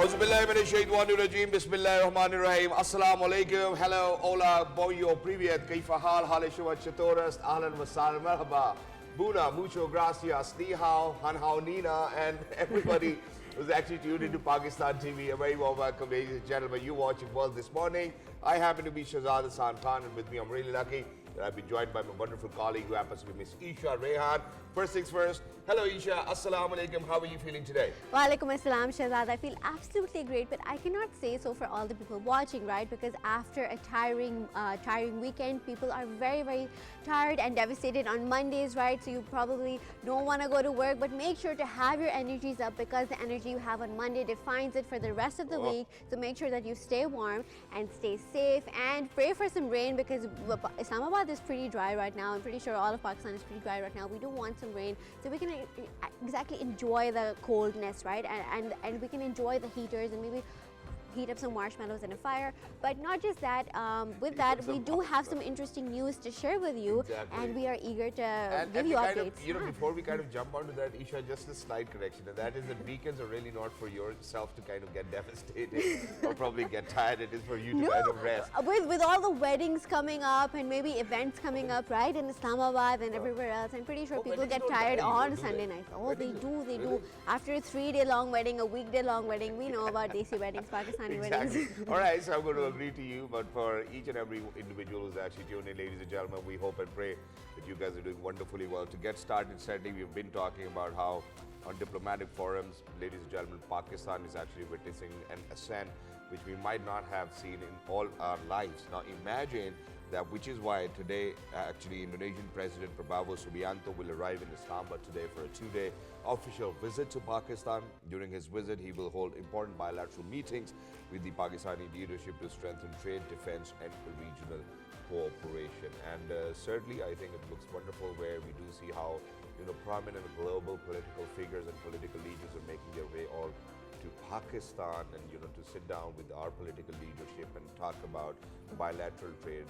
Auzubillahiminash-shaytanir-rajim. Bismillahir-rahmanir-rahim. Assalamu alaikum. Hello, hola, bonjour, privyet, kaifa hal, haleshuwa chatorast, ahlan wa sahlan, marhaba, buna, mucho gracias, ni hao, han hao, Nida, and everybody who's actually tuned into Pakistan TV. A very warm welcome, ladies and gentlemen. You watching World this morning. I happen to be Shahzad Khan, and with me, I'm really lucky that I've been joined by my wonderful colleague who happens to be Miss Eesha, Rehan. First things first. Hello, Eesha. Assalamu alaikum. How are you feeling today? Wa alaikum assalam, Shahzad. I feel absolutely great, but I cannot say so for all the people watching, right? Because after a tiring weekend, people are very, very tired and devastated on Mondays, right? So you probably don't want to go to work, but make sure to have your energies up because the energy you have on Monday defines it for the rest of the week. So make sure that you stay warm and stay safe and pray for some rain because Islamabad is pretty dry right now. I'm pretty sure all of Pakistan is pretty dry right now. We do want some rain so we can exactly enjoy the coldness, right? And we can enjoy the heaters and maybe heat up some marshmallows in a fire. But not just that, with that we do have some interesting news to share with you. Exactly. And we are eager to give you updates. Before we kind of jump onto that, Eesha, just a slight correction, and that is that weekends are really not for yourself to kind of get devastated or probably get tired. It is for you to kind of rest. With all the weddings coming up and maybe events coming up, right, in Islamabad and everywhere else, I'm pretty sure people get tired on Sunday nights. Oh, they do. After a 3-day long wedding, a weekday long wedding, we know about Desi weddings, Pakistani weddings. All right, so I'm going to agree to you, but for each and every individual who's actually tuned in, ladies and gentlemen, we hope and pray that you guys are doing wonderfully well. To get started, certainly we've been talking about how on diplomatic forums, ladies and gentlemen, Pakistan is actually witnessing an ascent which we might not have seen in all our lives. Now imagine that, which is why today actually Indonesian President Prabowo Subianto will arrive in Islamabad today for a 2-day official visit to Pakistan. During his visit, he will hold important bilateral meetings with the Pakistani leadership to strengthen trade, defense and regional cooperation. And certainly I think it looks wonderful where we do see how prominent global political figures and political leaders are making their way all to Pakistan and to sit down with our political leadership and talk about bilateral trade.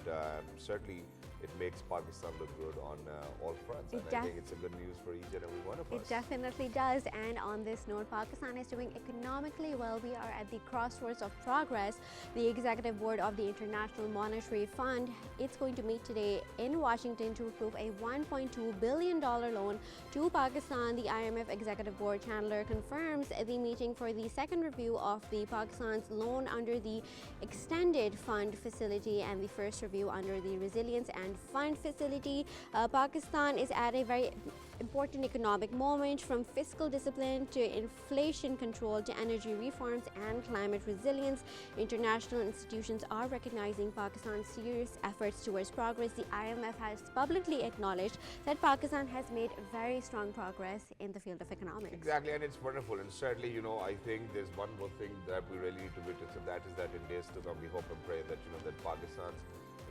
Certainly it makes Pakistan look good on all fronts, and I think it's a good news for each and every one of us. It definitely does. And on this note, Pakistan is doing economically well. We are at the crossroads of progress. The Executive Board of the International Monetary Fund, it's going to meet today in Washington to approve a $1.2 billion loan to Pakistan. The IMF Executive Board Chandler confirms the meeting for the second review of the Pakistan's loan under the Extended Fund Facility and the first review under the Resilience and Fund Facility. Pakistan is at a very important economic moment, from fiscal discipline to inflation control to energy reforms and climate resilience. International institutions are recognizing Pakistan's serious efforts towards progress. The IMF has publicly acknowledged that Pakistan has made very strong progress in the field of economics. Exactly, and it's wonderful. And certainly, I think there's one more thing that we really need to witness, and that is that in days to come, we hope and pray that that Pakistan's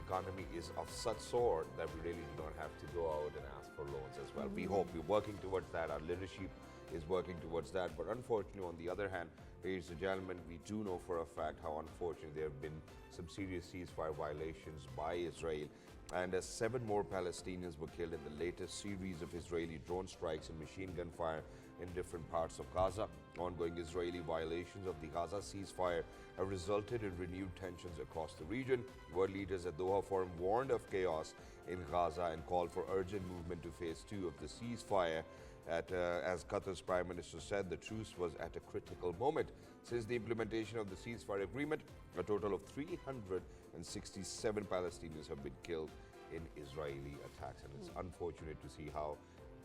economy is of such sort that we really do not have to go out and ask for loans as well. We hope we're working towards that. Our leadership is working towards that. But unfortunately, on the other hand, ladies and gentlemen, we do know for a fact how unfortunately there have been some serious ceasefire violations by Israel. And 7 more Palestinians were killed in the latest series of Israeli drone strikes and machine gun fire in different parts of Gaza. Ongoing Israeli violations of the Gaza ceasefire have resulted in renewed tensions across the region. World leaders at Doha Forum warned of chaos in Gaza and called for urgent movement to phase 2 of the ceasefire. As Qatar's Prime Minister said, the truce was at a critical moment. Since the implementation of the ceasefire agreement, a total of 367 Palestinians have been killed in Israeli attacks, and it's unfortunate to see how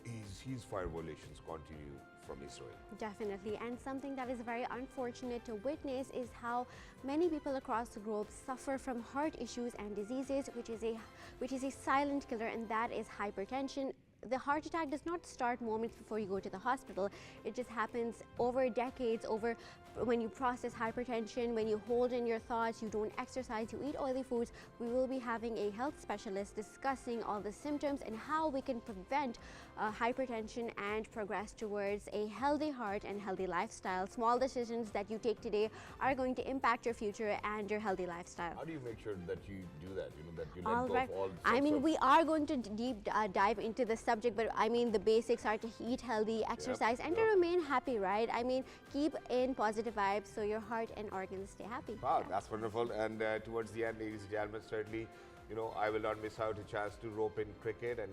ceasefire violations continue from Israel. Definitely, and something that is very unfortunate to witness is how many people across the globe suffer from heart issues and diseases, which is a silent killer, and that is hypertension. The heart attack does not start moments before you go to the hospital. It just happens over decades, over when you process hypertension, when you hold in your thoughts, you don't exercise, you eat oily foods. We will be having a health specialist discussing all the symptoms and how we can prevent hypertension and progress towards a healthy heart and healthy lifestyle. Small decisions that you take today are going to impact your future and your healthy lifestyle. How do you make sure that you do that? That you let all go right. of all I mean, we are going to deep dive into the subject, but I mean the basics are to eat healthy, exercise, and to remain happy, right? I mean, keep in positive vibes so your heart and organs stay happy. Wow, that's wonderful. And towards the end, ladies and gentlemen, certainly, you know, I will not miss out a chance to rope in cricket. And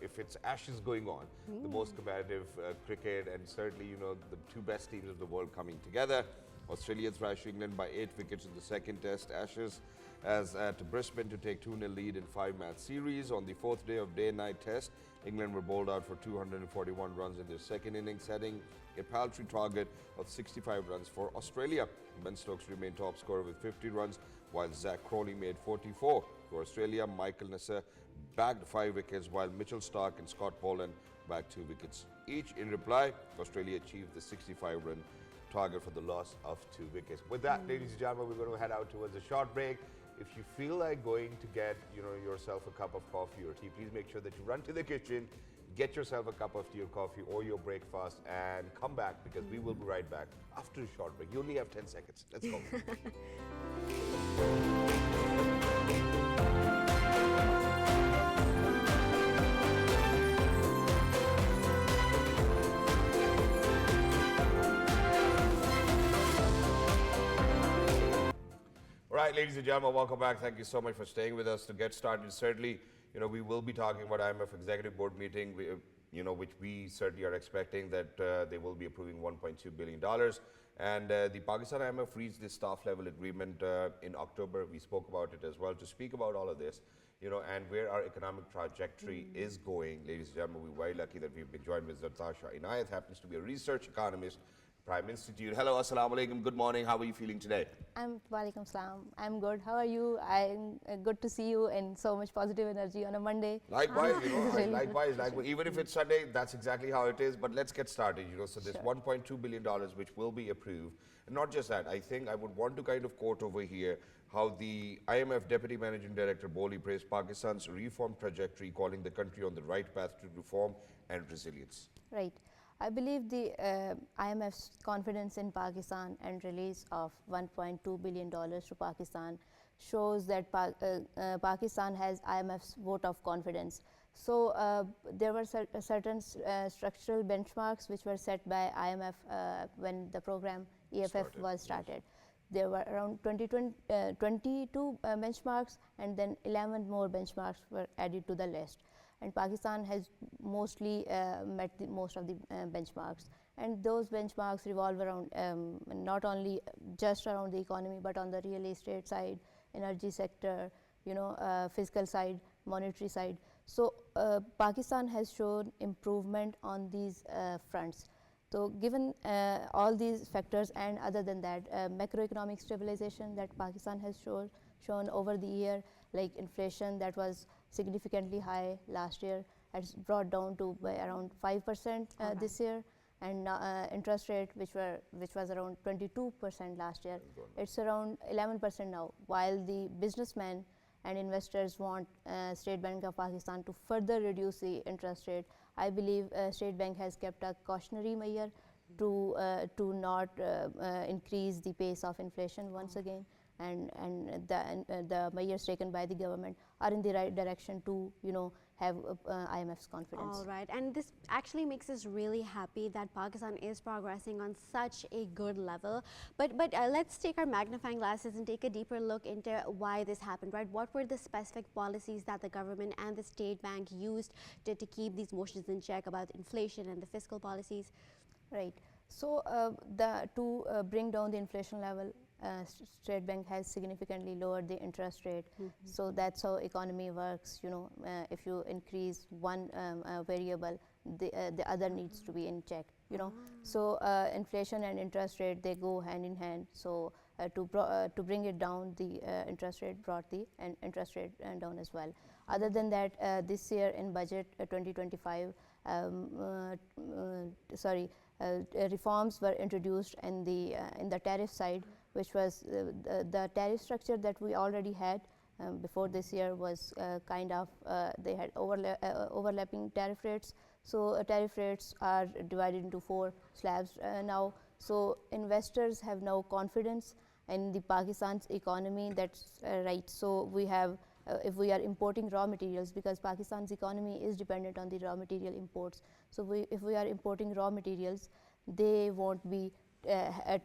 if it's Ashes going on, the most competitive cricket, and certainly, you know, the two best teams of the world coming together. Australia thrashed England by 8 wickets in the second test. Ashes as at Brisbane to take 2-0 lead in 5-match series. On the fourth day of day-night test, England were bowled out for 241 runs in their second innings, setting a paltry target of 65 runs for Australia. Ben Stokes remained top scorer with 50 runs, while Zach Crowley made 44. For Australia, Michael Nasser bagged 5 wickets, while Mitchell Starc and Scott Boland bagged 2 wickets each. In reply, Australia achieved the 65-run target for the loss of 2 wickets. With that, ladies and gentlemen, we're going to head out towards a short break. If you feel like going to get, you know, yourself a cup of coffee or tea, please make sure that you run to the kitchen, get yourself a cup of tea or coffee or your breakfast, and come back, because we will be right back after a short break. You only have 10 seconds. Let's go. Right, ladies and gentlemen, welcome back. Thank you so much for staying with us. To get started, certainly, you know, we will be talking about IMF Executive Board meeting, which we certainly are expecting that they will be approving $1.2 billion. And the Pakistan IMF reached this staff level agreement in October. We spoke about it as well. To speak about all of this, you know, and where our economic trajectory is going, ladies and gentlemen, we're very lucky that we've been joined with ZARTASHA. INAYAT happens to be a research economist, Prime Institute. Hello, assalamu alaikum. Good morning. How are you feeling today? Walaikum salam. I'm good. How are you? I'm good to see you, and so much positive energy on a Monday. Likewise, you know, likewise. Even if it's Sunday, that's exactly how it is. But let's get started, you know. So there's $1.2 billion which will be approved. And not just that, I think I would want to kind of quote over here how the IMF Deputy Managing Director Boli praised Pakistan's reform trajectory, calling the country on the right path to reform and resilience. Right. I believe the IMF's confidence in Pakistan and release of $1.2 billion to Pakistan shows that Pakistan has IMF's vote of confidence. So there were certain structural benchmarks which were set by IMF when the program EFF was started. There were around 22 benchmarks, and then 11 more benchmarks were added to the list. And Pakistan has mostly met most of the benchmarks. And those benchmarks revolve around not only just around the economy, but on the real estate side, energy sector, you know, fiscal side, monetary side. So Pakistan has shown improvement on these fronts. So given all these factors, and other than that, macroeconomic stabilization that Pakistan has shown over the year, like inflation that was significantly high last year, has brought down to by around 5% this year, and interest rate which was around 22% last year, it's around 11% now. While the businessmen and investors want State Bank of Pakistan to further reduce the interest rate, I believe State Bank has kept a cautionary measure to not increase the pace of inflation once again. And the measures taken by the government are in the right direction to, you know, have IMF's confidence. All right, and this actually makes us really happy that Pakistan is progressing on such a good level. But let's take our magnifying glasses and take a deeper look into why this happened, right? What were the specific policies that the government and the State Bank used to keep these motions in check about inflation and the fiscal policies? Right. So to bring down the inflation level, State Bank has significantly lowered the interest rate. So that's how economy works. You know, if you increase one variable, the other needs to be in check. You know, so inflation and interest rate, they go hand in hand. So to bring it down, the interest rate brought the interest rate down as well. Other than that, this year in budget 2025, reforms were introduced in the tariff side, which was the tariff structure that we already had before this year was kind of they had overlapping tariff rates. So tariff rates are divided into 4 slabs now. So investors have now confidence in the Pakistan's economy. That's right. So we have if we are importing raw materials, because Pakistan's economy is dependent on the raw material imports. So if we are importing raw materials, they won't be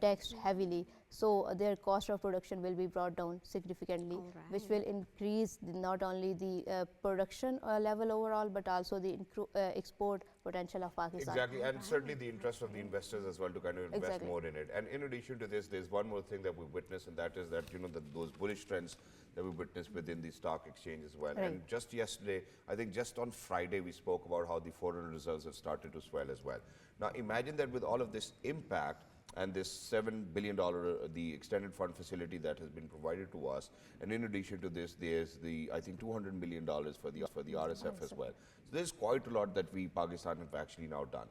taxed heavily, so their cost of production will be brought down significantly, which will increase not only the production level overall, but also the export potential of Pakistan. Exactly, and certainly the interest of the investors as well to kind of invest more in it. And in addition to this, there's one more thing that we witnessed, and that is that, you know, those bullish trends that we witnessed within the stock exchange as well. Right. And just yesterday, I think just on Friday, we spoke about how the foreign reserves have started to swell as well. Now, imagine that with all of this impact, and this $7 billion, the extended fund facility that has been provided to us. And in addition to this, there's the, I think, $200 million for the RSF as well. So there's quite a lot that Pakistan have actually now done.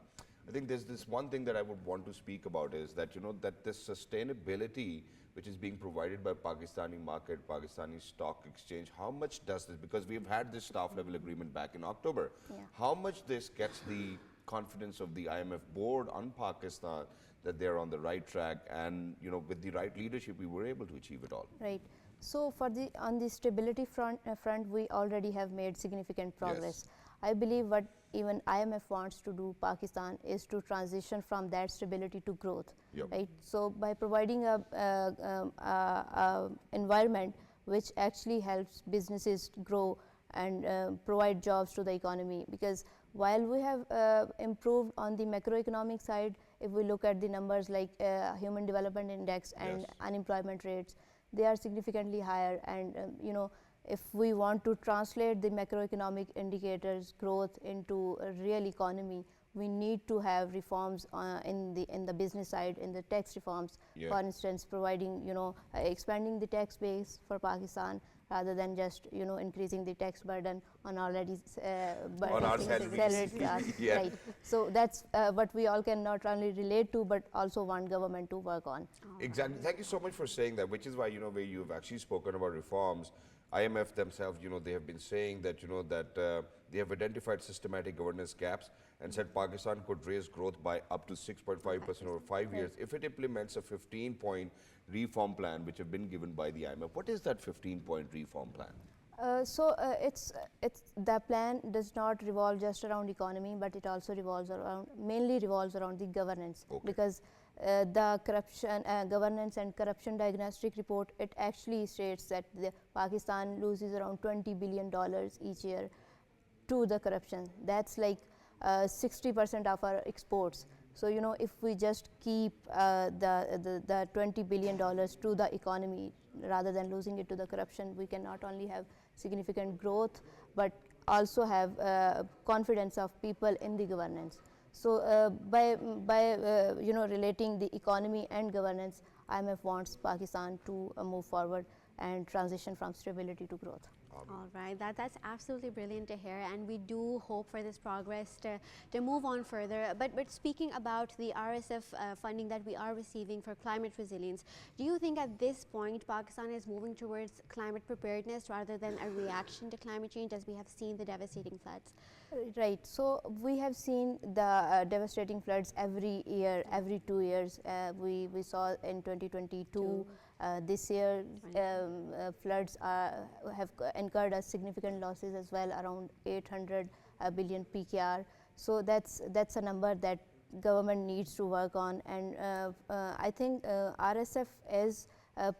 I think there's this one thing that I would want to speak about is that, you know, that this sustainability which is being provided by Pakistani market, Pakistani stock exchange, how much does this, because we've had this staff level agreement back in October, how much this gets the confidence of the IMF board on Pakistan that they're on the right track, and, you know, with the right leadership, we were able to achieve it all. Right. So on the stability front, we already have made significant progress. Yes. I believe what even IMF wants to do Pakistan is to transition from that stability to growth. Yep. Right. So by providing a environment which actually helps businesses grow and provide jobs to the economy, because while we have improved on the macroeconomic side, if we look at the numbers like Human Development Index and unemployment rates, they are significantly higher. And you know, if we want to translate the macroeconomic indicators growth into a real economy, we need to have reforms in the business side, in the tax reforms. For instance, providing, you know, expanding the tax base for Pakistan, rather than just, you know, increasing the tax burden on already salaried class. Right. So that's what we all can not only relate to, but also want government to work on. Exactly. Thank you so much for saying that, which is why, you know, where you've actually spoken about reforms. IMF themselves, you know, they have been saying that, you know, that they have identified systematic governance gaps and said Pakistan could raise growth by up to 6.5% over 5 years if it implements a 15-point reform plan which have been given by the IMF. What is that 15-point reform plan? It's the plan does not revolve just around economy, but it also mainly revolves around the governance. Because the corruption governance and corruption diagnostic report, it actually states that Pakistan loses around $20 billion each year to the corruption. That's like 60% of our exports. So, you know, if we just keep the $20 billion to the economy rather than losing it to the corruption, we can not only have significant growth, but also have confidence of people in the governance. So by you know, relating the economy and governance, IMF wants Pakistan to move forward and transition from stability to growth. All right, that's absolutely brilliant to hear, and we do hope for this progress to move on further. But speaking about the RSF funding that we are receiving for climate resilience, do you think at this point Pakistan is moving towards climate preparedness rather than a reaction to climate change, as we have seen the devastating floods? Right. So we have seen the devastating floods every year, every 2 years. We saw in 2022. This year, floods have incurred significant losses as well, around 800 billion PKR. So that's a number that government needs to work on, and I think RSF is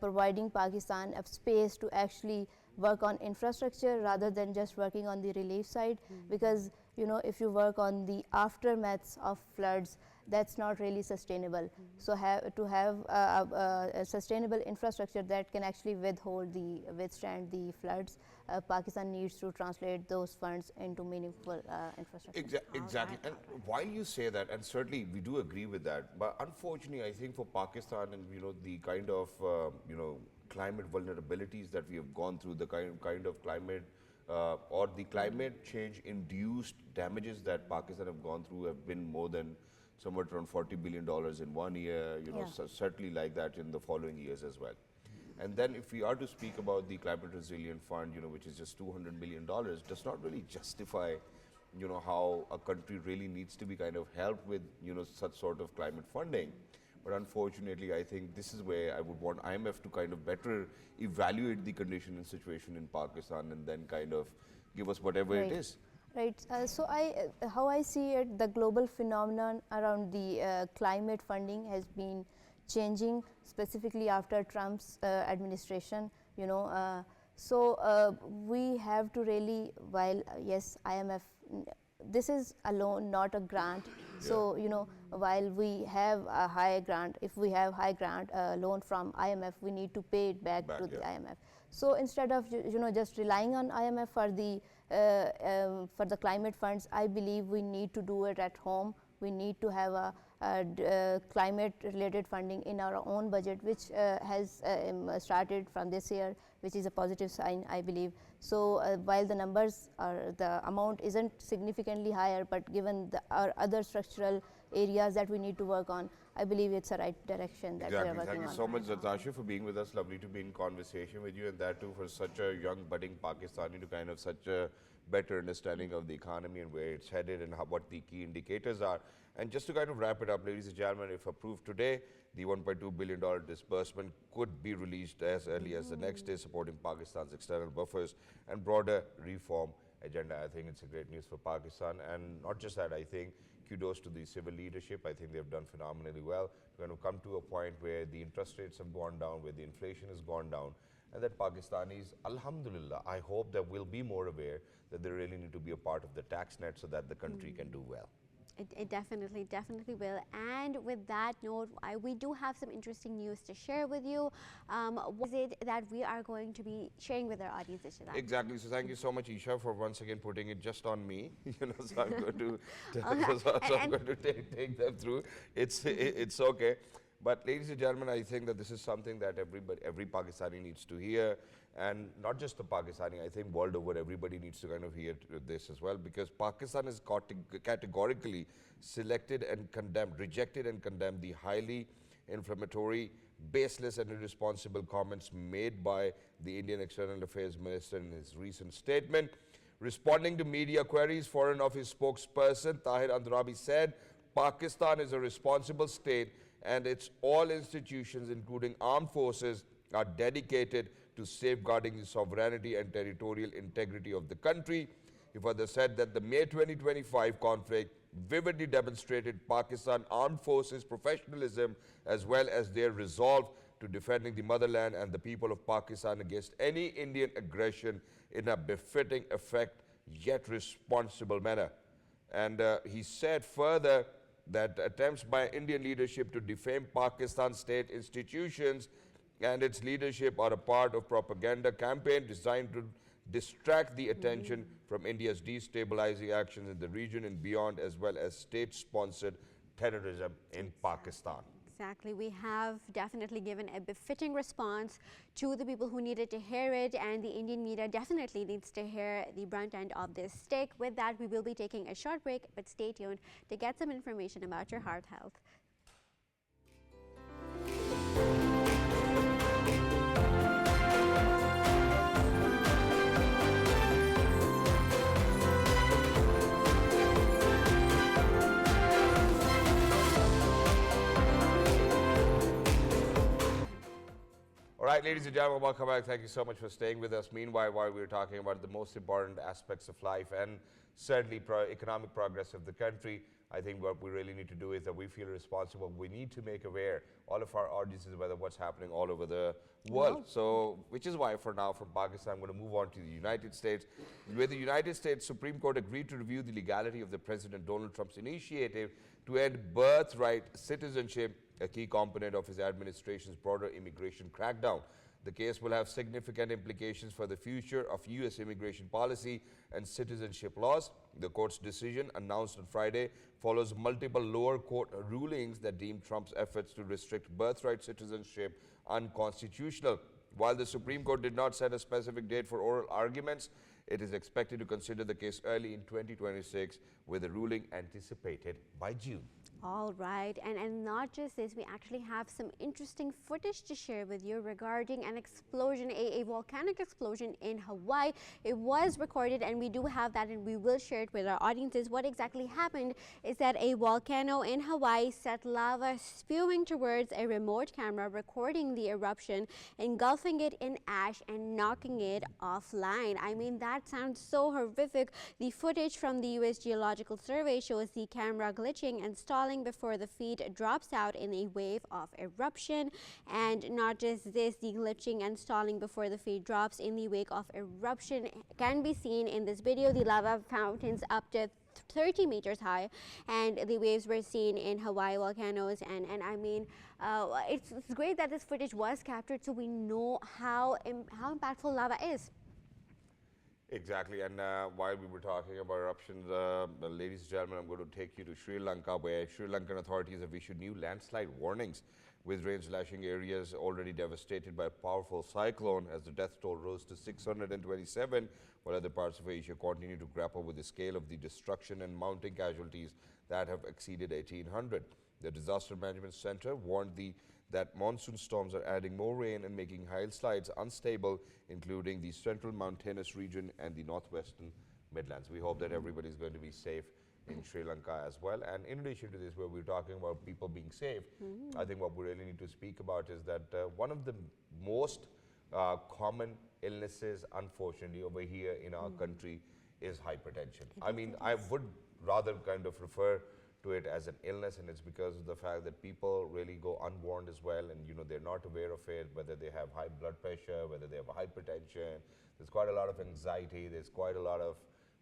providing Pakistan a space to actually work on infrastructure rather than just working on the relief side. Because, you know, if you work on the aftermaths of floods, that's not really sustainable. So to have a sustainable infrastructure that can actually withstand the floods, Pakistan needs to translate those funds into meaningful infrastructure. Exactly. And while you say that, and certainly we do agree with that, but unfortunately, I think for Pakistan and, you know, the kind of you know, climate vulnerabilities that we have gone through, the kind of climate or the climate change induced damages that Pakistan have gone through have been more than somewhat around $40 billion in 1 year, you know, certainly like that in the following years as well. And then if we are to speak about the climate resilient fund, you know, which is just $200 million, does not really justify, you know, how a country really needs to be kind of helped with, you know, such sort of climate funding. But unfortunately, I think this is where I would want IMF to kind of better evaluate the condition and situation in Pakistan and then kind of give us whatever it is. Right. So how I see it, the global phenomenon around the climate funding has been changing, specifically after Trump's administration. You know, so we have to really, while yes, IMF, this is a loan, not a grant. So you know, while we have a high grant, if we have high grant loan from IMF, we need to pay it back to the IMF. So instead of you know just relying on IMF for the climate funds, I believe we need to do it at home. We need to have a climate-related funding in our own budget, which has started from this year, which is a positive sign, I believe. So while the numbers or the amount isn't significantly higher, but given our other structural areas that we need to work on, I believe it's the right direction that we are working on. Thank you so much, ZARTASHA, for being with us. Lovely to be in conversation with you, and that too for such a young budding Pakistani to kind of such a better understanding of the economy and where it's headed and what the key indicators are. And just to kind of wrap it up, ladies and gentlemen, if approved today, the $1.2 billion disbursement could be released as early as the next day, supporting Pakistan's external buffers and broader reform agenda. I think it's a great news for Pakistan. And not just that, I think kudos to the civil leadership. I think they've done phenomenally well. We're going to come to a point where the interest rates have gone down, where the inflation has gone down, and that Pakistanis, alhamdulillah, I hope that we'll be more aware that they really need to be a part of the tax net so that the country can do well. It definitely will. And with that note, we do have some interesting news to share with you. What is it that we are going to be sharing with our audience, Shahzad? Exactly. So thank you so much, Eesha, for once again putting it just on me. You know, so I'm going to, I'm going to take them through. It's okay. But ladies and gentlemen, I think that this is something that every Pakistani needs to hear. And not just the Pakistani, I think world over, everybody needs to kind of hear this as well, because Pakistan has categorically rejected and condemned the highly inflammatory, baseless and irresponsible comments made by the Indian External Affairs Minister in his recent statement. Responding to media queries, Foreign Office spokesperson Tahir Andrabi said, Pakistan is a responsible state and its all institutions, including armed forces, are dedicated to safeguarding the sovereignty and territorial integrity of the country. He further said that the May 2025 conflict vividly demonstrated Pakistan Armed Forces professionalism as well as their resolve to defending the motherland and the people of Pakistan against any Indian aggression in a befitting, effect, yet responsible manner. And he said further that attempts by Indian leadership to defame Pakistan state institutions and its leadership are a part of propaganda campaign designed to distract the attention from India's destabilizing actions in the region and beyond, as well as state-sponsored terrorism in Pakistan. Exactly. We have definitely given a befitting response to the people who needed to hear it, and the Indian media definitely needs to hear the brunt end of this stick. With that, we will be taking a short break, but stay tuned to get some information about your heart health. All right, ladies and gentlemen, welcome back. Thank you so much for staying with us. Meanwhile, while we were talking about the most important aspects of life and certainly economic progress of the country, I think what we really need to do is that we feel responsible. We need to make aware all of our audiences about what's happening all over the world. So, which is why for now from Pakistan, I'm going to move on to the United States, where the United States Supreme Court agreed to review the legality of the President Donald Trump's initiative to end birthright citizenship, a key component of his administration's broader immigration crackdown. The case will have significant implications for the future of U.S. immigration policy and citizenship laws. The court's decision, announced on Friday, follows multiple lower court rulings that deem Trump's efforts to restrict birthright citizenship unconstitutional. While the Supreme Court did not set a specific date for oral arguments, It is expected to consider the case early in 2026 with a ruling anticipated by June. All right, and not just this, we actually have some interesting footage to share with you regarding an explosion, a volcanic explosion in Hawaii. It was recorded and we do have that and we will share it with our audiences. What exactly happened is that a volcano in Hawaii set lava spewing towards a remote camera, recording the eruption, engulfing it in ash and knocking it offline. I mean, that sounds so horrific. The footage from the US Geological Survey shows the camera glitching and stalling before the feed drops out in a wave of eruption. And not just this, the glitching and stalling before the feed drops in the wake of eruption can be seen in this video. The lava fountains up to 30 meters high, and the waves were seen in Hawaii volcanoes. And I mean, it's great that this footage was captured so we know how impactful lava is. Exactly, and while we were talking about eruptions, ladies and gentlemen, I'm going to take you to Sri Lanka, where Sri Lankan authorities have issued new landslide warnings, with rain slashing areas already devastated by a powerful cyclone, as the death toll rose to 627, while other parts of Asia continue to grapple with the scale of the destruction and mounting casualties that have exceeded 1,800. The Disaster Management Center warned that monsoon storms are adding more rain and making landslides unstable, including the central mountainous region and the northwestern Midlands. We hope that everybody is going to be safe in Sri Lanka as well. And in addition to this, where we're talking about people being safe, I think what we really need to speak about is that one of the most common illnesses, unfortunately, over here in our country is hypertension. I mean, I would rather kind of refer to it as an illness, and it's because of the fact that people really go unwarned as well, and they're not aware of it, whether they have high blood pressure, whether they have hypertension. There's quite a lot of anxiety. There's quite a lot of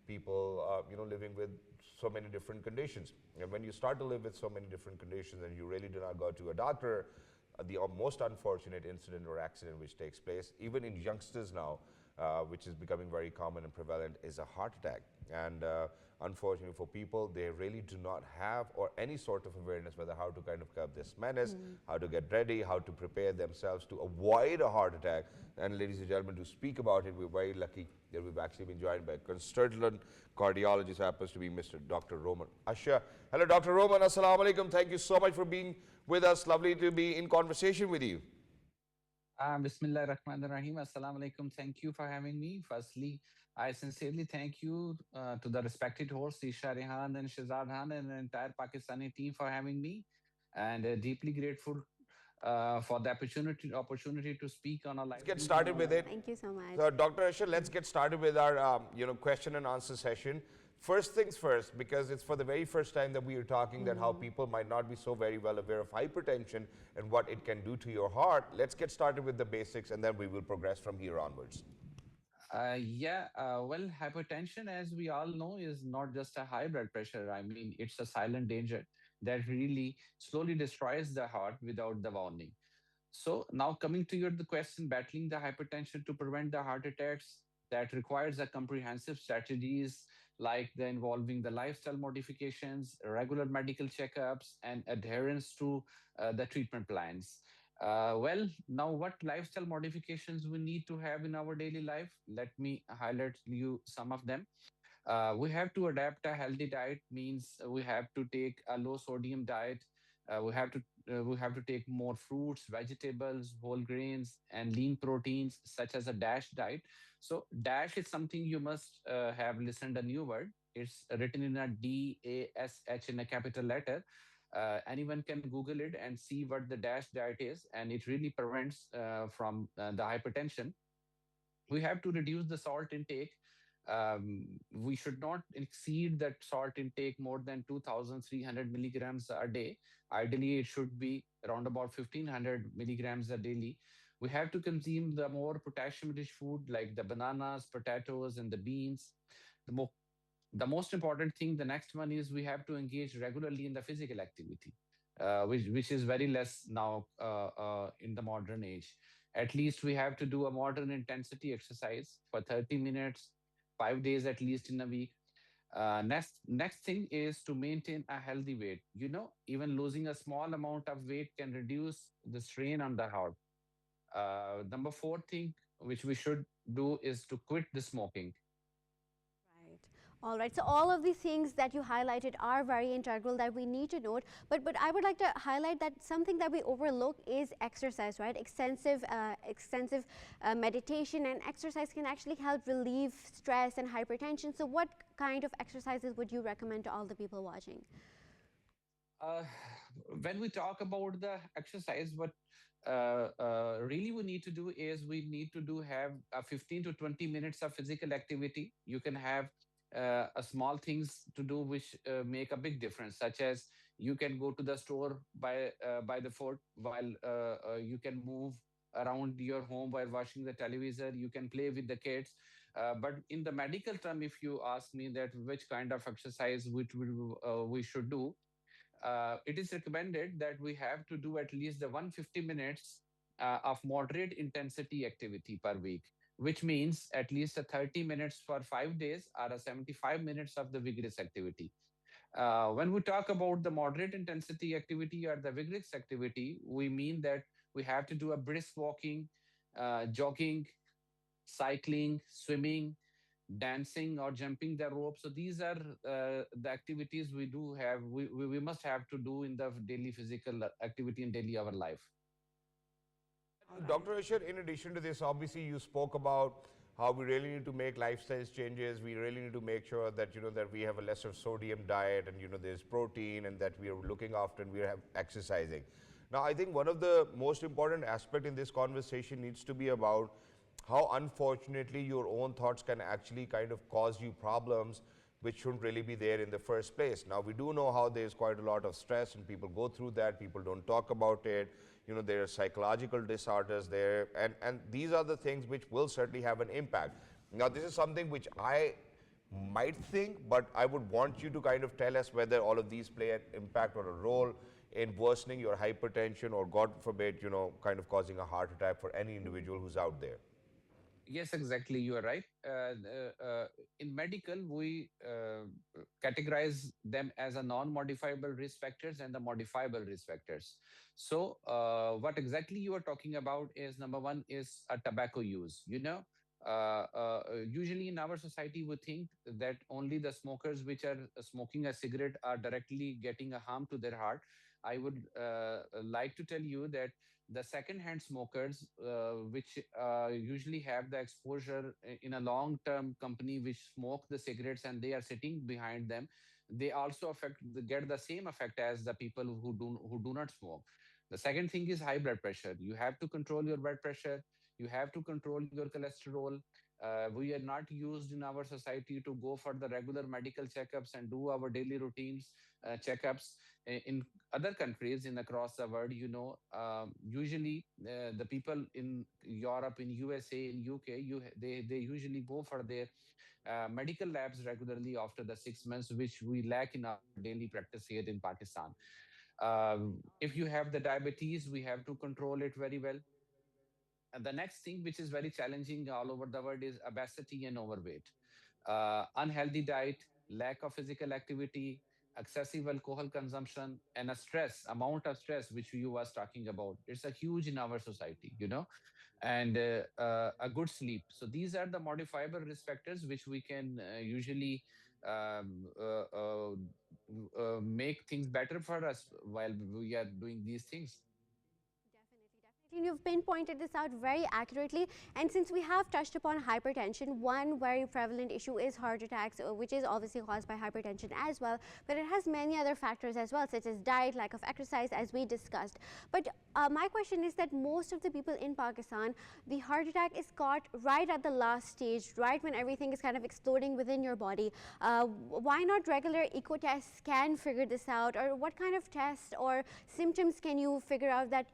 people living with so many different conditions. And when you start to live with so many different conditions and you really do not go to a doctor, the most unfortunate incident or accident which takes place, even in youngsters now, which is becoming very common and prevalent, is a heart attack. And unfortunately for people, they really do not have or any sort of awareness whether how to kind of curb this menace, how to get ready, how to prepare themselves to avoid a heart attack. And ladies and gentlemen, to speak about it, we're very lucky that we've actually been joined by a consultant cardiologist, who happens to be Mr. Dr. Roman Asha. Hello, Dr. Roman. Assalamu alaikum. Thank you so much for being with us. Lovely to be in conversation with you. Bismillah ar-Rahman ar-Rahim. Assalamu alaikum. Thank you for having me. Firstly, I sincerely thank you to the respected hosts, Eesha, Rehan, and Shahzad and the entire Pakistani team for having me, and deeply grateful for the opportunity to speak on a live. Let's get started with it. Thank you so much. So, Dr. Asha, let's get started with our question and answer session. First things first, because it's for the very first time that we are talking that how people might not be so very well aware of hypertension and what it can do to your heart. Let's get started with the basics, and then we will progress from here onwards. Well, hypertension, as we all know, is not just a high blood pressure. I mean, it's a silent danger that really slowly destroys the heart without the warning. So now coming to the question, battling the hypertension to prevent the heart attacks, that requires a comprehensive strategies like the involving the lifestyle modifications, regular medical checkups, and adherence to the treatment plans. Well, now what lifestyle modifications we need to have in our daily life? Let me highlight you some of them. We have to adapt a healthy diet, means we have to take a low sodium diet. We have to take more fruits, vegetables, whole grains, and lean proteins, such as a DASH diet. So DASH is something you must have listened a new word. It's written in a DASH in a capital letter. Anyone can Google it and see what the DASH diet is, and it really prevents from the hypertension. We have to reduce the salt intake. We should not exceed that salt intake more than 2,300 milligrams a day. Ideally, it should be around about 1,500 milligrams a daily. We have to consume the more potassium-rich food like the bananas, potatoes, and the beans. The, mo- the most important thing, the next one, is we have to engage regularly in the physical activity, which is very less now in the modern age. At least we have to do a modern intensity exercise for 30 minutes, 5 days at least in a week. Next thing is to maintain a healthy weight. Even losing a small amount of weight can reduce the strain on the heart. Number four thing which we should do is to quit the smoking. All right. So all of these things that you highlighted are very integral that we need to note. But I would like to highlight that something that we overlook is exercise, right? Extensive meditation and exercise can actually help relieve stress and hypertension. So what kind of exercises would you recommend to all the people watching? Uh, when we talk about the exercise, what really we need to do is we need to do have 15 to 20 minutes of physical activity. You can have a small things to do which make a big difference, such as you can go to the store by the foot while you can move around your home while watching the television. You can play with the kids. But in the medical term, if you ask me that which kind of exercise we should do, it is recommended that we have to do at least the 150 minutes of moderate intensity activity per week, which means at least a 30 minutes for 5 days or a 75 minutes of the vigorous activity. When we talk about the moderate intensity activity or the vigorous activity, we mean that we have to do a brisk walking, jogging, cycling, swimming, dancing, or jumping the rope. So these are the activities we do have, we must have to do in the daily physical activity in daily our life. All right. Dr. Asher, in addition to this, obviously you spoke about how we really need to make lifestyle changes. We really need to make sure that that we have a lesser sodium diet, and there's protein, and that we are looking after and we are exercising. Now, I think one of the most important aspect in this conversation needs to be about how unfortunately your own thoughts can actually kind of cause you problems which shouldn't really be there in the first place. Now, we do know how there's quite a lot of stress and people go through that, people don't talk about it. There are psychological disorders there, and these are the things which will certainly have an impact. Now, this is something which I might think, but I would want you to kind of tell us whether all of these play an impact or a role in worsening your hypertension or, God forbid, kind of causing a heart attack for any individual who's out there. Yes, exactly. You are right. In medical, we categorize them as a non-modifiable risk factors and the modifiable risk factors. So, what exactly you are talking about is number one is a tobacco use. Usually in our society, we think that only the smokers which are smoking a cigarette are directly getting a harm to their heart. I would like to tell you that the second-hand smokers, which usually have the exposure in a long-term company which smoke the cigarettes and they are sitting behind them, they also get the same effect as the people who do not smoke. The second thing is high blood pressure. You have to control your blood pressure. You have to control your cholesterol. We are not used in our society to go for the regular medical checkups and do our daily routines checkups. In other countries in across the world, usually the people in Europe, in USA, in UK, they usually go for their medical labs regularly after the 6 months, which we lack in our daily practice here in Pakistan. If you have the diabetes, we have to control it very well. And the next thing, which is very challenging all over the world, is obesity and overweight. Unhealthy diet, lack of physical activity, excessive alcohol consumption, and a amount of stress, which you was talking about. It's a huge in our society, and a good sleep. So these are the modifiable risk factors which we can usually um, uh, uh, make things better for us while we are doing these things. Definitely. You've pinpointed this out very accurately. And since we have touched upon hypertension, one very prevalent issue is heart attacks, which is obviously caused by hypertension as well. But it has many other factors as well, such as diet, lack of exercise, as we discussed. But my question is that most of the people in Pakistan, the heart attack is caught right at the last stage, right when everything is kind of exploding within your body. Why not regular eco tests can figure this out? Or what kind of tests or symptoms can you figure out that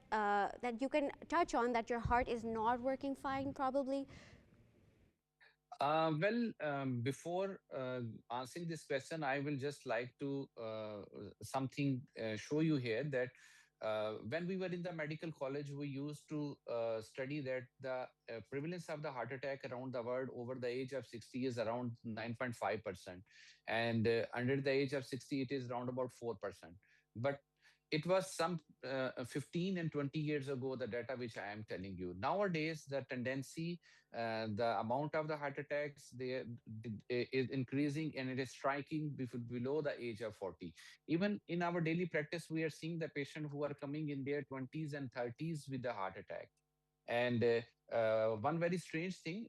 you can touch on that your heart is not working fine, probably? Before answering this question, I will just like to something show you here that when we were in the medical college, we used to study that the prevalence of the heart attack around the world over the age of 60 is around 9.5%. And under the age of 60, it is around about 4%. But it was some 15 and 20 years ago, the data which I am telling you. Nowadays, the tendency, the amount of the heart attacks is increasing, and it is striking below the age of 40. Even in our daily practice, we are seeing the patient who are coming in their 20s and 30s with the heart attack. And one very strange thing,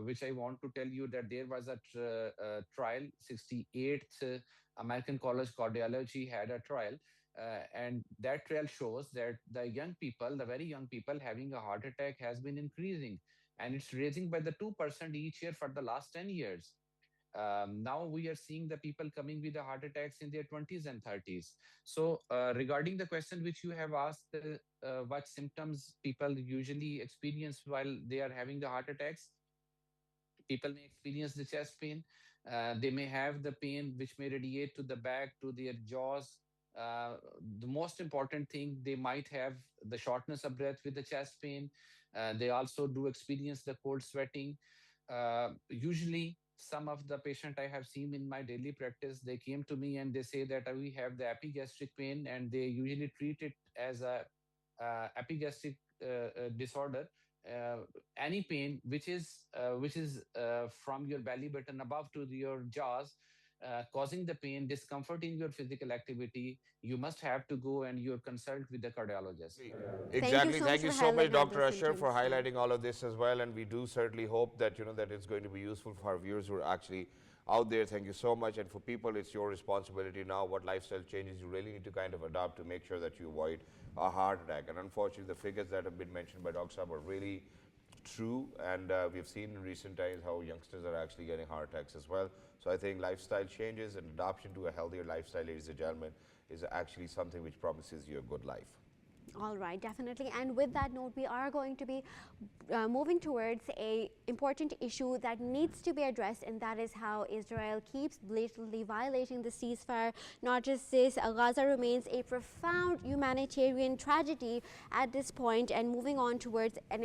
which I want to tell you, that there was a trial, 68th American College Cardiology had a trial, and that trial shows that the young people, the very young people having a heart attack has been increasing, and it's raising by the 2% each year for the last 10 years. Now we are seeing the people coming with the heart attacks in their 20s and 30s. So regarding the question which you have asked, what symptoms people usually experience while they are having the heart attacks, people may experience the chest pain. They may have the pain which may radiate to the back, to their jaws. Uh, the most important thing, they might have the shortness of breath with the chest pain. They also do experience the cold sweating. Usually, some of the patient I have seen in my daily practice, they came to me and they say that we have the epigastric pain, and they usually treat it as a epigastric disorder. uh, any pain which is from your belly button above to your jaws, causing the pain, discomfort in your physical activity, you must have to go and you consult with the cardiologist. Thank you Exactly. so much Thank you for so much, highlighting all Dr. those Asher, for symptoms. Yeah. highlighting all of this as well. And we do certainly hope that, that it's going to be useful for our viewers who are actually out there. Thank you so much. And for people, it's your responsibility now. What lifestyle changes you really need to kind of adopt to make sure that you avoid a heart attack. And unfortunately, the figures that have been mentioned by Dr. Saab are really true. And we've seen in recent times how youngsters are actually getting heart attacks as well. So I think lifestyle changes and adoption to a healthier lifestyle, ladies and gentlemen, is actually something which promises you a good life. All right, definitely. And with that note, we are going to be moving towards a important issue that needs to be addressed, and that is how Israel keeps blatantly violating the ceasefire. Not just this, Gaza remains a profound humanitarian tragedy at this point, and moving on towards an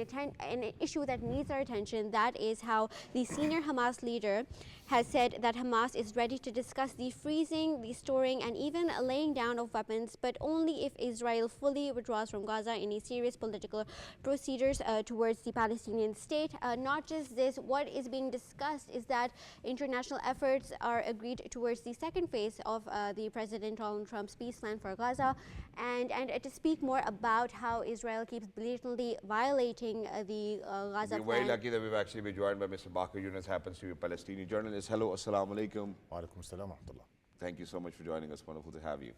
issue that needs our attention. That is how the senior Hamas leader has said that Hamas is ready to discuss the freezing, the storing, and even laying down of weapons, but only if Israel fully withdraws from Gaza in a serious political procedures towards the Palestinian state. Not just this, what is being discussed is that international efforts are agreed towards the second phase of the President Donald Trump's peace plan for Gaza, and to speak more about how Israel keeps blatantly violating the Gaza We're very plan. lucky that we've actually been joined by Mr. BAKIR. YOUNAS happens to be a Palestinian journalist. Hello, assalamu alaikum. Walaikum salam wa rahmatullah. Thank you so much for joining us. Wonderful to have you.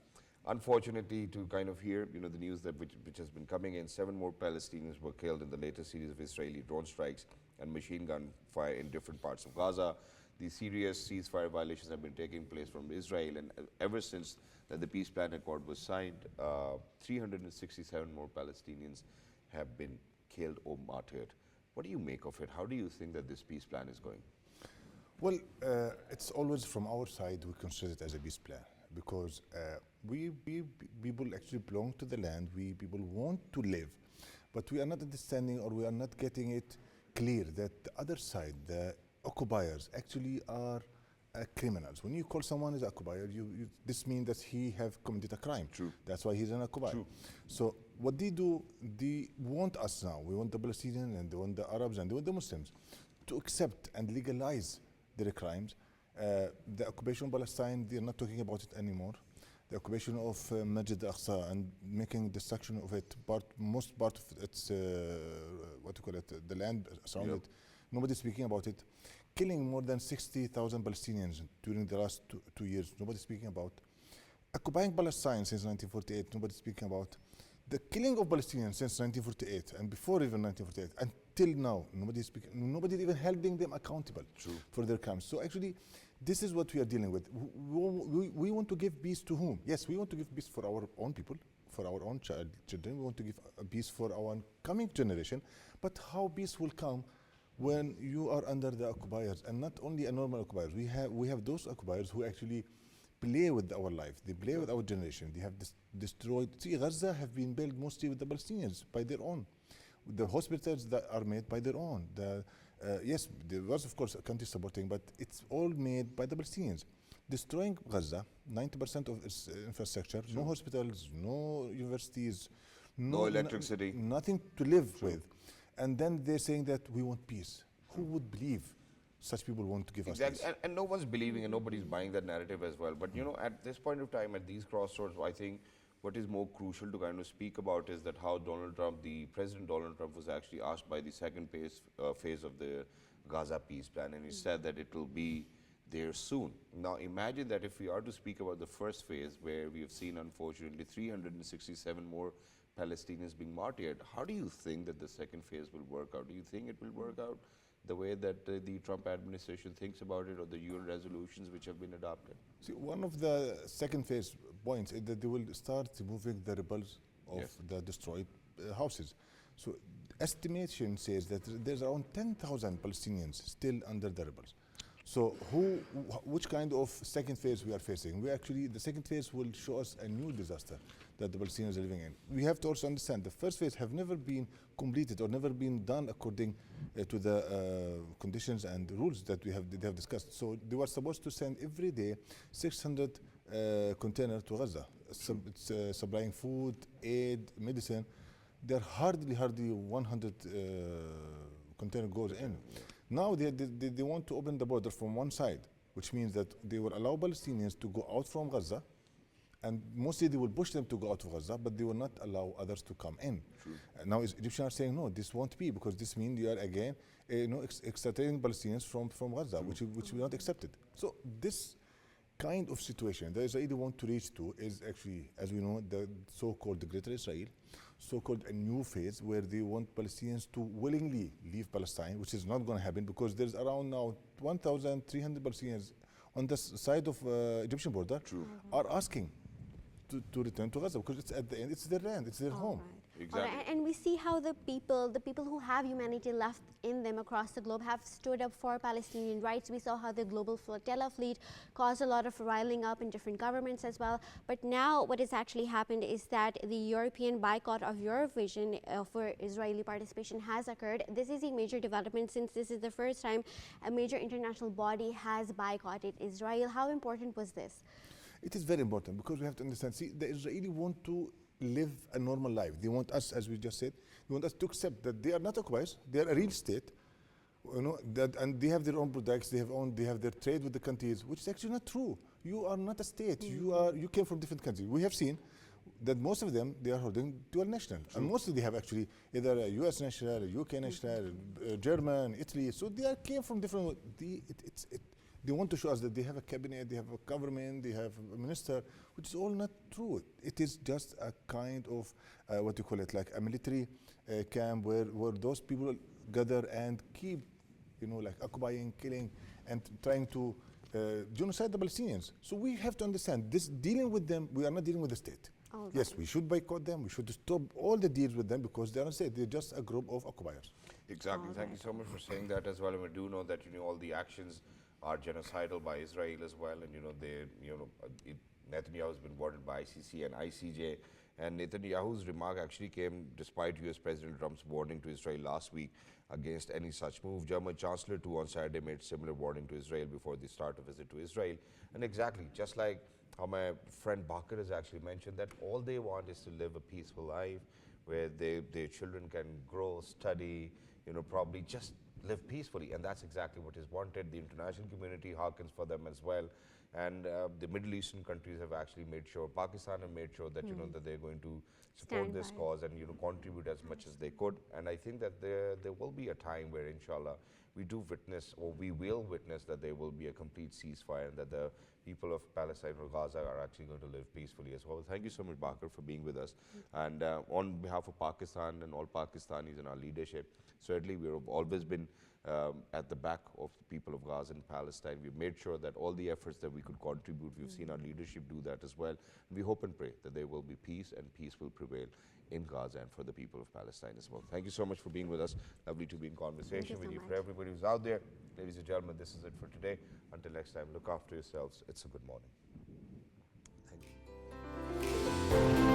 Unfortunately, to kind of hear, the news that which has been coming in, 7 more Palestinians were killed in the latest series of Israeli drone strikes and machine gun fire in different parts of Gaza. These serious ceasefire violations have been taking place from Israel, and ever since that the peace plan accord was signed, 367 more Palestinians have been killed or martyred. What do you make of it? How do you think that this peace plan is going? Well, it's always from our side we consider it as a peace plan because we people actually belong to the land. We people want to live, but we are not understanding or we are not getting it clear that the other side, the occupiers, actually are criminals. When you call someone as occupier, this means that he have committed a crime. True. That's why he's an occupier. True. So what they do, they want us now. We want the Palestinians and they want the Arabs and they want the Muslims to accept and legalize their crimes. The occupation of Palestine, they're not talking about it anymore. The occupation of Masjid al-Aqsa and making destruction of it, most part of its, the land surrounded, Yep. nobody's speaking about it. Killing more than 60,000 Palestinians during the last two years, nobody's speaking about. Occupying Palestine since 1948, nobody's speaking about. The killing of Palestinians since 1948 and before even 1948 until now, nobody's even holding them accountable. True. For their crimes. So actually, this is what we are dealing with. We want to give peace to whom? Yes, we want to give peace for our own people, for our own children. We want to give peace for our coming generation. But how peace will come when you are under the occupiers, and not only a normal occupiers. We have those occupiers who actually play with our life. They play with our generation. They have destroyed. See, Gaza have been built mostly with the Palestinians by their own. The hospitals that are made by their own. Yes, there was of course a country supporting, but it's all made by the Palestinians. destroying Gaza, 90% of its infrastructure, no hospitals, no universities, No electricity. nothing to live with. And then they're saying that we want peace. Who would believe such people want to give us Exactly, peace? and no one's believing and nobody's buying that narrative as well. But you know, at this point of time, at these crossroads, I think what is more crucial to kind of speak about is that how Donald Trump, the President Donald Trump, was actually asked by the second phase of the Gaza peace plan, and he said that it will be there soon. Now imagine that if we are to speak about the first phase, where we have seen unfortunately 367 more Palestinians being martyred, how do you think that the second phase will work out? Do you think it will work out the way that the Trump administration thinks about it, or the UN resolutions which have been adopted? See, one of the second phase points is that they will start removing the rebels of Yes. the destroyed houses. So estimation says that there's around 10,000 Palestinians still under the rebels. So which kind of second phase we are facing? The second phase will show us a new disaster that the Palestinians are living in. We have to also understand the first phase have never been completed or never been done according to the conditions and rules that they have discussed. So they were supposed to send every day 600 containers to Gaza, supplying food, aid, medicine. There are hardly 100 container goes in. Now they want to open the border from one side, which means that they will allow Palestinians to go out from Gaza, and mostly they will push them to go out of Gaza, but they will not allow others to come in. Now Egyptians are saying, no, this won't be, because this means you are again extracting Palestinians from Gaza, which will not accept it. So this kind of situation the Israeli want to reach to is actually, as we know, the so-called Greater Israel, so-called a new phase where they want Palestinians to willingly leave Palestine, which is not going to happen because there's around now 1,300 Palestinians on the side of Egyptian border are asking to return to Gaza because it's at the end, it's their land, it's their home. Exactly. All right. And we see how the people who have humanity left in them across the globe have stood up for Palestinian rights. We saw how the global flotilla fleet caused a lot of riling up in different governments as well. But now what has actually happened is that the European boycott of Eurovision for Israeli participation has occurred. This is a major development since this is the first time a major international body has boycotted Israel. How important was this? It is very important because we have to understand, see, the Israeli want to live a normal life. They want us, as we just said, they want us to accept that they are not occupiers, they are a real state, and they have their own products, they have their trade with the countries, which is actually not true. You are not a state, you came from different countries. We have seen that most of them, they are holding dual national. And mostly they have actually either a US national, a UK national, German, Italy, so they came from different, they want to show us that they have a cabinet, they have a government, they have a minister, which is all not true. It is just a kind of, what you call it, like a military camp where those people gather and keep, like occupying, killing, and trying to genocide the Palestinians. So we have to understand this, dealing with them, we are not dealing with the state. Yes, we should boycott them, we should stop all the deals with them because they are not state, they're just a group of occupiers. Exactly. Thank you so much for saying that as well. And we do know that all the actions are genocidal by Israel as well, and Netanyahu has been warned by ICC and ICJ, and Netanyahu's remark actually came despite US President Trump's warning to Israel last week against any such move. German Chancellor too on Saturday made similar warning to Israel before the start of visit to Israel, and exactly just like how my friend Bakir has actually mentioned, that all they want is to live a peaceful life where their children can grow, study, probably just live peacefully, and that's exactly what is wanted. The international community hearkens for them as well, and the Middle Eastern countries have actually made sure, Pakistan have made sure that that they're going to support Stand this by. cause and contribute as much as they could. And I think that there will be a time where, inshallah, we will witness that there will be a complete ceasefire and that the people of Palestine or Gaza are actually going to live peacefully as well. Thank you so much, Bakir, for being with us. And on behalf of Pakistan and all Pakistanis and our leadership, certainly we have always been at the back of the people of Gaza and Palestine. We've made sure that all the efforts that we could contribute, we've seen our leadership do that as well. And we hope and pray that there will be peace and peace will prevail in Gaza and for the people of Palestine as well. Thank you so much for being with us. Lovely to be in conversation with so you. much. For everybody who's out there, ladies and gentlemen, this is it for today. Until next time, look after yourselves. It's a good morning. Thank you.